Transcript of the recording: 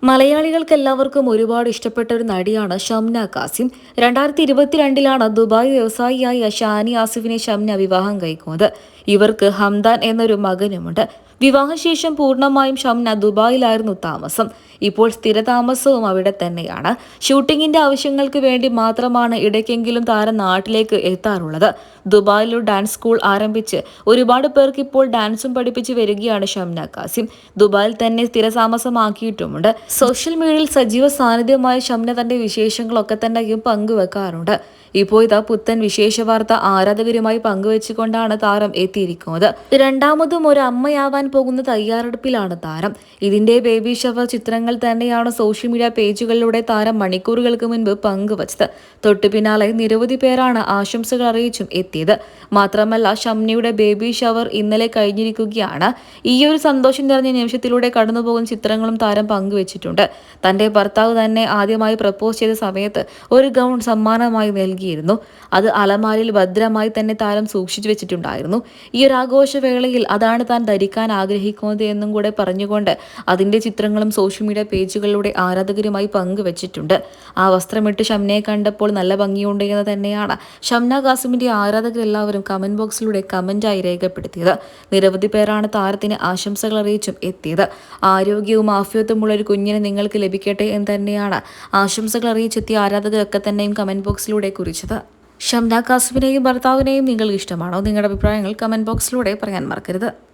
മലയാളികൾക്കെല്ലാവർക്കും ഒരുപാട് ഇഷ്ടപ്പെട്ട ഒരു നടിയാണ് ഷംന കാസിം. 2022 ദുബായ് വ്യവസായിയായ ഷാനി ആസിഫിനെ ഷംന വിവാഹം കഴിക്കുന്നത്. ഇവർക്ക് ഹംദാൻ എന്നൊരു മകനുമുണ്ട്. വിവാഹശേഷം പൂർണ്ണമായും ഷംന ദുബായിലായിരുന്നു താമസം. ഇപ്പോൾ സ്ഥിരതാമസവും അവിടെ തന്നെയാണ്. ഷൂട്ടിങ്ങിന്റെ ആവശ്യങ്ങൾക്ക് വേണ്ടി മാത്രമാണ് ഇടയ്ക്കെങ്കിലും താരം നാട്ടിലേക്ക് എത്താറുള്ളത്. ദുബായിൽ ഒരു ഡാൻസ് സ്കൂൾ ആരംഭിച്ച് ഒരുപാട് പേർക്ക് ഇപ്പോൾ ഡാൻസും പഠിപ്പിച്ച് വരികയാണ് ഷംന കാസിം. ദുബായിൽ തന്നെ സ്ഥിരതാമസമാക്കിയിട്ടുമുണ്ട്. സോഷ്യൽ മീഡിയയിൽ സജീവ സാന്നിധ്യമായ ഷംന തന്റെ വിശേഷങ്ങളൊക്കെ തന്നെയും പങ്കുവെക്കാറുണ്ട്. ഇപ്പോൾ ഇതാ പുത്തൻ വിശേഷ വാർത്ത ആരാധകരുമായി പങ്കുവെച്ചുകൊണ്ടാണ് താരം എത്തിയിരിക്കുന്നത്. രണ്ടാമതും ഒരു അമ്മയാവാൻ പോകുന്ന തയ്യാറെടുപ്പിലാണ് താരം. ഇതിന്റെ ബേബി ഷവർ ചിത്രങ്ങൾ തന്നെയാണ് സോഷ്യൽ മീഡിയ പേജുകളിലൂടെ താരം മണിക്കൂറുകൾക്ക് മുൻപ് പങ്കുവച്ചത്. തൊട്ടു പിന്നാലെ നിരവധി പേരാണ് ആശംസകൾ അറിയിച്ചും എത്തിയത്. മാത്രമല്ല, ഷംനയുടെ ബേബി ഷവർ ഇന്നലെ കഴിഞ്ഞിരിക്കുകയാണ്. ഈ ഒരു സന്തോഷം നിറഞ്ഞ നിമിഷത്തിലൂടെ കടന്നുപോകുന്ന ചിത്രങ്ങളും താരം പങ്കുവച്ചിട്ടുണ്ട്. തന്റെ ഭർത്താവ് തന്നെ ആദ്യമായി പ്രപ്പോസ് ചെയ്ത സമയത്ത് ഒരു ഗൗൺ സമ്മാനമായി നൽകിയിരുന്നു. അത് അലമാരിൽ ഭദ്രമായി തന്നെ താരം സൂക്ഷിച്ചു വെച്ചിട്ടുണ്ടായിരുന്നു. ഈ ഒരു ആഘോഷവേളയിൽ അതാണ് താൻ ധരിക്കാൻ ആഗ്രഹിക്കുന്നത് എന്നും കൂടെ പറഞ്ഞുകൊണ്ട് അതിന്റെ ചിത്രങ്ങളും സോഷ്യൽ മീഡിയ പേജുകളിലൂടെ ആരാധകരുമായി പങ്കുവച്ചിട്ടുണ്ട്. ആ വസ്ത്രമിട്ട് ഷംനയെ കണ്ടപ്പോൾ നല്ല ഭംഗിയുണ്ട് എന്ന് തന്നെയാണ് ഷംന കാസിമിന്റെ ആരാധകരെല്ലാവരും കമന്റ് ബോക്സിലൂടെ കമന്റായി രേഖപ്പെടുത്തിയത്. നിരവധി പേരാണ് താരത്തിന് ആശംസകൾ അറിയിച്ചും എത്തിയത്. ആരോഗ്യവും ആഫിയത്തുമുള്ള ഒരു കുഞ്ഞിനെ നിങ്ങൾക്ക് ലഭിക്കട്ടെ എന്ന് തന്നെയാണ് ആശംസകൾ അറിയിച്ചെത്തിയ ആരാധകരൊക്കെ തന്നെയും കമന്റ് ബോക്സിലൂടെ കുറിച്ചത്. ഷംന കാസിമിനെയും ഭർത്താവിനെയും നിങ്ങൾക്ക് ഇഷ്ടമാണോ? നിങ്ങളുടെ അഭിപ്രായങ്ങൾ കമന്റ് ബോക്സിലൂടെ പറയാൻ മറക്കരുത്.